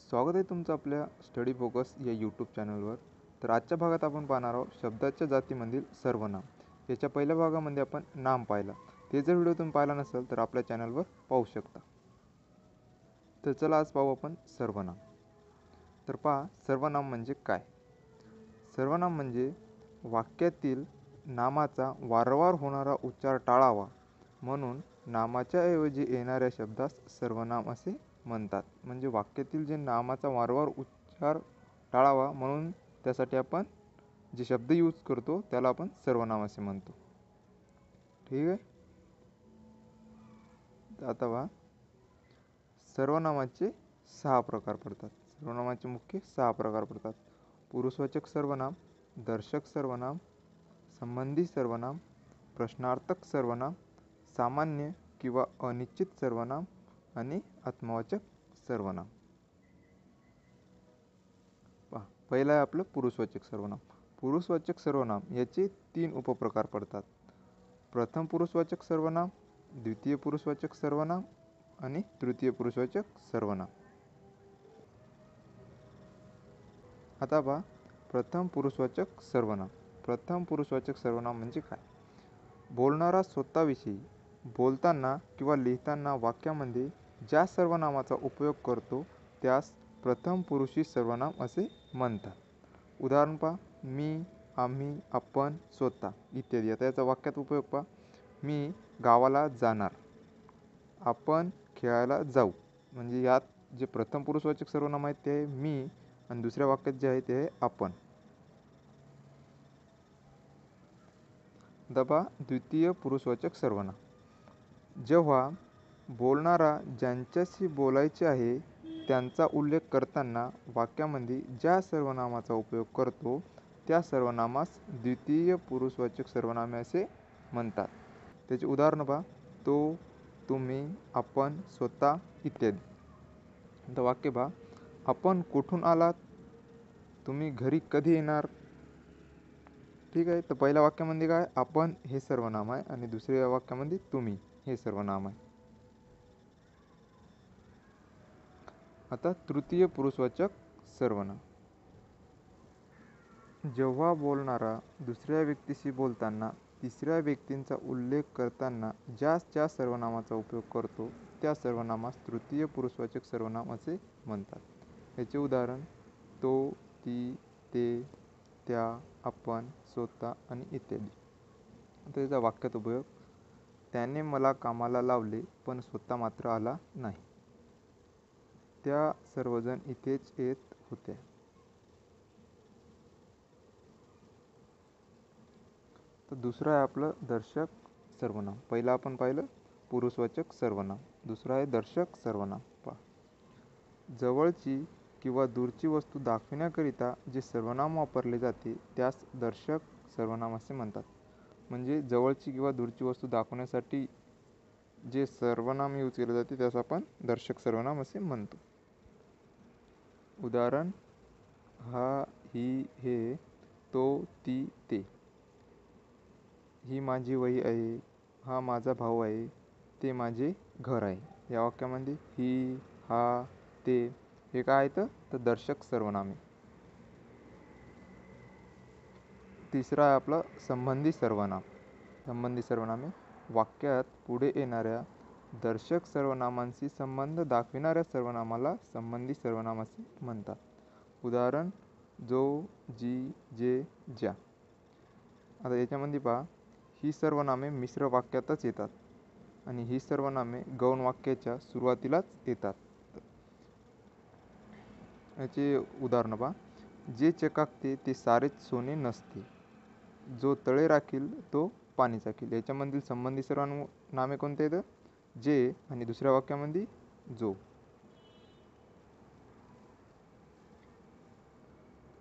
स्वागत आहे तुमचं आपल्या स्टडी फोकस या यूट्यूब चॅनलवर. तर आजच्या भागात आपण पाहणार आहोत शब्दाच्या जातीमधील सर्वनाम. याच्या पहिल्या भागामध्ये आपण नाम पाहिला. ते जर व्हिडिओ तुम्ही पाहिला नसेल तर आपल्या चॅनलवर पाहू शकता. तर चला आज पाहू आपण सर्वनाम. तर पहा, सर्वनाम म्हणजे काय. सर्वनाम म्हणजे वाक्यातील नामाचा वारंवार होणारा उच्चार टाळावा म्हणून नामाच्या ऐवजी येणाऱ्या शब्दास सर्वनाम असे म्हणतात. म्हणजे वाक्यातील जे नामाचा वारंवार उच्चार टाळावा म्हणून त्यासाठी आपण जे शब्द यूज करतो त्याला आपण सर्वनाम असे म्हणतो. ठीक आहे. आता पहा, सर्वनामाचे 6 प्रकार पडतात. सर्वनामाचे मुख्य 6 प्रकार पडतात. पुरुषवाचक सर्वनाम, दर्शक सर्वनाम, संबंधी सर्वनाम, प्रश्नार्थक सर्वनाम, सामान्य किंवा अनिश्चित सर्वनाम आणि आत्मवाचक सर्वनाम. पहा, पहिला आहे आपलं पुरुषवाचक सर्वनाम. पुरुषवाचक सर्वनाम याचे 3 उपप्रकार पडतात. प्रथम पुरुषवाचक सर्वनाम, द्वितीय पुरुषवाचक सर्वनाम आणि तृतीय पुरुषवाचक सर्वनाम. आता पहा, प्रथम पुरुषवाचक सर्वनाम. प्रथम पुरुषवाचक सर्वनाम म्हणजे काय. बोलणारा स्वतःविषयी बोलताना किंवा लिहिताना वाक्यामध्ये ज्या सर्वनामाचा उपयोग करतो त्यास प्रथम पुरुषी सर्वनाम असे म्हणतात. उदाहरण पहा, मी, आम्ही, आपण, स्वतः इत्यादी. आता याचा वाक्यात उपयोग पहा. मी गावाला जाणार, आपण खेळायला जाऊ. म्हणजे यात जे प्रथम पुरुषवाचक सर्वनाम आहेत ते आहे मी आणि दुसऱ्या वाक्यात जे आहे ते आहे आपण. दबा द्वितीय पुरुषवाचक सर्वनाम. जेव्हा बोलणारा ज्यांच्याशी बोलायचे आहे त्यांचा उल्लेख करताना वाक्यामध्ये ज्या सर्वनामाचा उपयोग करतो त्या सर्वनामास द्वितीय पुरुषवाचक सर्वनामे असे म्हणतात. त्याचे उदाहरण पहा, तो, तुम्ही, आपण, स्वतः इत्यादी. आता वाक्य पहा, आपण कुठून आलात, तुम्ही घरी कधी येणार. ठीक आहे. तर पहिल्या वाक्यामध्ये काय, आपण हे सर्वनाम आहे आणि दुसऱ्या वाक्यामध्ये तुम्ही हे सर्वनाम आहे. आता तृतीय पुरुषवाचक सर्वनाम. जेव्हा बोलणारा दुसऱ्या व्यक्तीशी बोलताना तिसऱ्या व्यक्तींचा उल्लेख करताना ज्या सर्वनामाचा उपयोग करतो त्या सर्वनामास तृतीय पुरुषवाचक सर्वनाम असे म्हणतात. याचे उदाहरण तो, ती, ते, त्या, आपण, स्वतः आणि इत्यादी. आता याचा वाक्यात उपयोग, त्याने मला कामाला लावले पण स्वतः मात्र आला नाही. त्या सर्वजण इथेच येत होत्या. तर दुसरं आहे आपलं दर्शक सर्वनाम. पहिला आपण पाहिलं पुरुषवाचक सर्वनाम, दुसरं आहे दर्शक सर्वनाम. पहा, जवळची किंवा दूरची वस्तू दाखविण्याकरिता जे सर्वनाम वापरले जाते त्यास दर्शक सर्वनाम असे म्हणतात. म्हणजे जवळची किंवा दूरची वस्तू दाखवण्यासाठी जे सर्वनाम यूज केले जाते त्यास आपण दर्शक सर्वनाम असे म्हणतो. उदाहरण, हा, ही, हे, तो, ती, ते. ही माझी वही आहे, हा माझा भाऊ आहे, ते माझे घर आहे. या वाक्यामध्ये ही, हा, ते हे काय आहेत तर दर्शक सर्वनामे. तिसरा आहे आपलं संबंधी सर्वनाम. संबंधी सर्वनामे वाक्यात पुढे येणाऱ्या दर्शक सर्वनामांशी संबंध दाखविणाऱ्या सर्वनामाला संबंधी सर्वनाम असे म्हणतात. उदाहरण, जो, जी, जे, ज्या. आता याच्यामध्ये पहा, ही सर्वनामे मिश्र वाक्यातच येतात आणि ही सर्वनामे गौण वाक्याच्या सुरुवातीलाच येतात. याचे उदाहरण पहा, जे चकाकते ते सारेच सोने नसते, जो तळे राखील तो पाणी चाकील. याच्यामधील संबंधी सर्वनामे कोणते आहेत, जे आणि दुसऱ्या वाक्यामध्ये जो.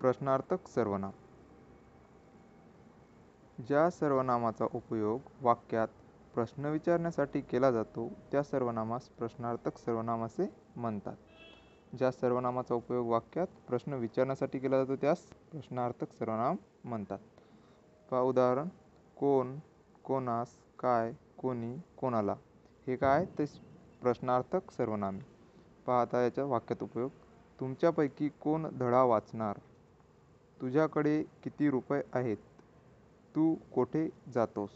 प्रश्नार्थक सर्वनाम. ज्या सर्वनामाचा उपयोग वाक्यात प्रश्न विचारण्यासाठी केला जातो त्या सर्वनामास प्रश्नार्थक सर्वनाम असे म्हणतात. ज्या सर्वनामाचा उपयोग वाक्यात प्रश्न विचारण्यासाठी केला जातो त्यास प्रश्नार्थक सर्वनाम म्हणतात. पहा उदाहरण, कोण, कोणास, काय, कोणी, कोणाला. हे काय ते प्रश्नार्थक सर्वनामे. पहा आता याचा वाक्यात उपयोग, तुमच्यापैकी कोण धडा वाचणार? तुझ्याकडे किती रुपये आहेत? तू कोठे जातोस?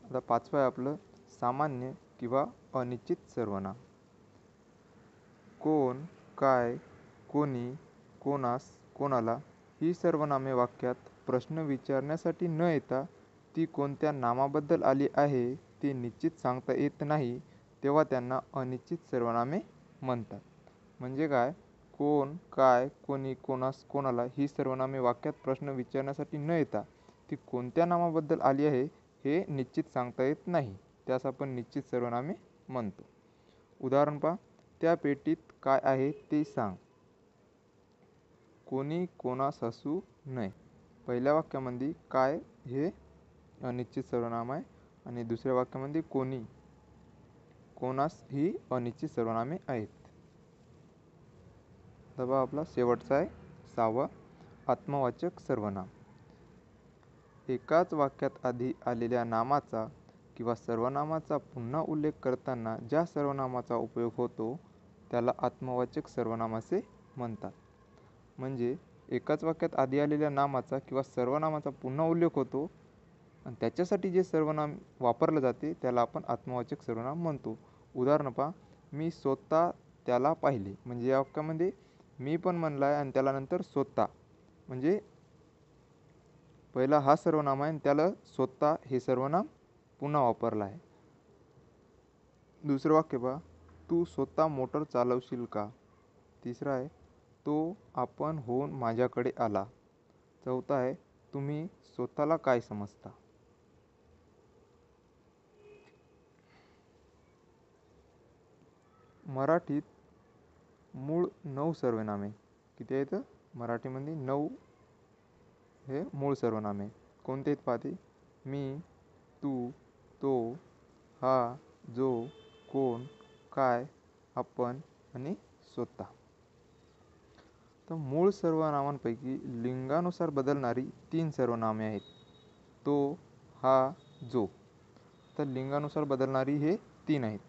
आता पाचवं आहे आपलं सामान्य किंवा अनिश्चित सर्वनाम. कोण, काय, कोणी, कोणास, कोणाला ही सर्वनामे वाक्यात प्रश्न विचारण्यासाठी न येता ती कोणत्या नामाबद्दल आली आहे ते निश्चित सांगता येत नाही, तेव्हा त्यांना अनिश्चित सर्वनामे म्हणतात. म्हणजे काय? कोण, काय, कोणी, कोणास, कोणाला ही सर्वनामे वाक्यात प्रश्न विचारण्यासाठी न येता ती कोणत्या नामाबद्दल आली आहे हे निश्चित सांगता येत नाही, त्यास आपण निश्चित सर्वनामे म्हणतो. उदाहरण पहा. त्या पेटीत काय आहे ते सांग. कोणी कोणास हसू नये. पहिल्या वाक्यामध्ये काय हे अनिश्चित सर्वनाम आहे आणि दुसऱ्या वाक्यामध्ये कोणी कोणास ही अनिश्चित सर्वनामे आहेत. तर आपला शेवटचा आहे 6वा आत्मवाचक सर्वनाम. एकाच वाक्यात आधी आलेल्या नामाचा किंवा सर्वनामाचा पुन्हा उल्लेख करताना ज्या सर्वनामाचा उपयोग होतो त्याला आत्मवाचक सर्वनाम असे म्हणतात. म्हणजे एकाच वाक्यात आधी आलेल्या नामाचा किंवा सर्वनामाचा पुन्हा उल्लेख होतो आणि त्याच्यासाठी जे सर्वनाम वापरलं जाते त्याला आपण आत्मवाचक सर्वनाम म्हणतो. उदाहरण पहा. मी स्वतः त्याला पाहिले. म्हणजे या वाक्यामध्ये मी पण म्हणला आहे आणि त्याला नंतर स्वतः म्हणजे पहिला हा सर्वनाम आहे आणि त्याला स्वतः हे सर्वनाम पुन्हा वापरलं आहे. दुसरं वाक्य पहा. तू स्वतः मोटर चालवशील का? तिसरा आहे तो आपण होऊन माझ्याकडे आला. चौथा आहे तुम्ही स्वतःला काय समजता? मराठीत मूळ 9 सर्वनामे किती आहेत? मराठीमध्ये 9 हे मूळ सर्वनामे कोणते आहेत पाहते. मी, तू, तो, हा, जो, कोण, काय, आपण आणि स्वतः. तर मूळ सर्वनामांपैकी लिंगानुसार बदलणारी 3 सर्वनामे आहेत. तो, हा, जो. तर लिंगानुसार बदलणारी हे 3 आहेत.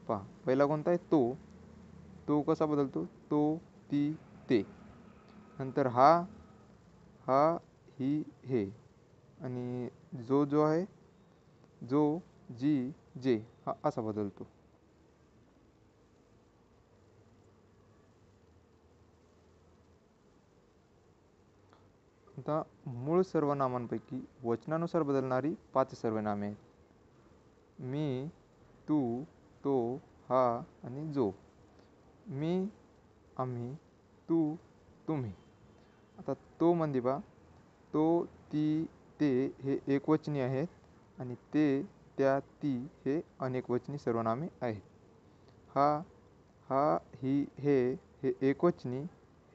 पहा. पहिला कोणता आहे? तो. तो कसा बदलतो? तो, ती, ते. नंतर हा, हा, ही, हे. आणि जो आहे जो, जी, जे हा असा बदलतो. आता मूळ सर्वनामांपैकी वचनानुसार बदलणारी 5 सर्वनामे आहेत. मी, तू, तो, हा आणि जो. मी, आम्ही, तू, तुम्ही. आता तो म्हणजे पहा. तो, ती, ते हे एकवचनी आहेत आणि ते, त्या, ती हे अनेकवचनी सर्वनामे आहेत. हा, हा, ही, हे एकवचनी,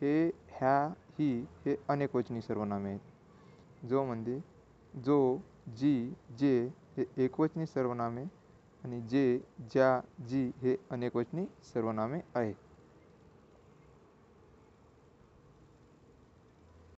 हे, ह्या, ही हे अनेकवचनी सर्वनामे आहेत. जो म्हणजे जो, जी, जे हे एकवचनी सर्वनामे आणि जे, ज्या, जी हे अनेकवचनी सर्वनामे आहेत.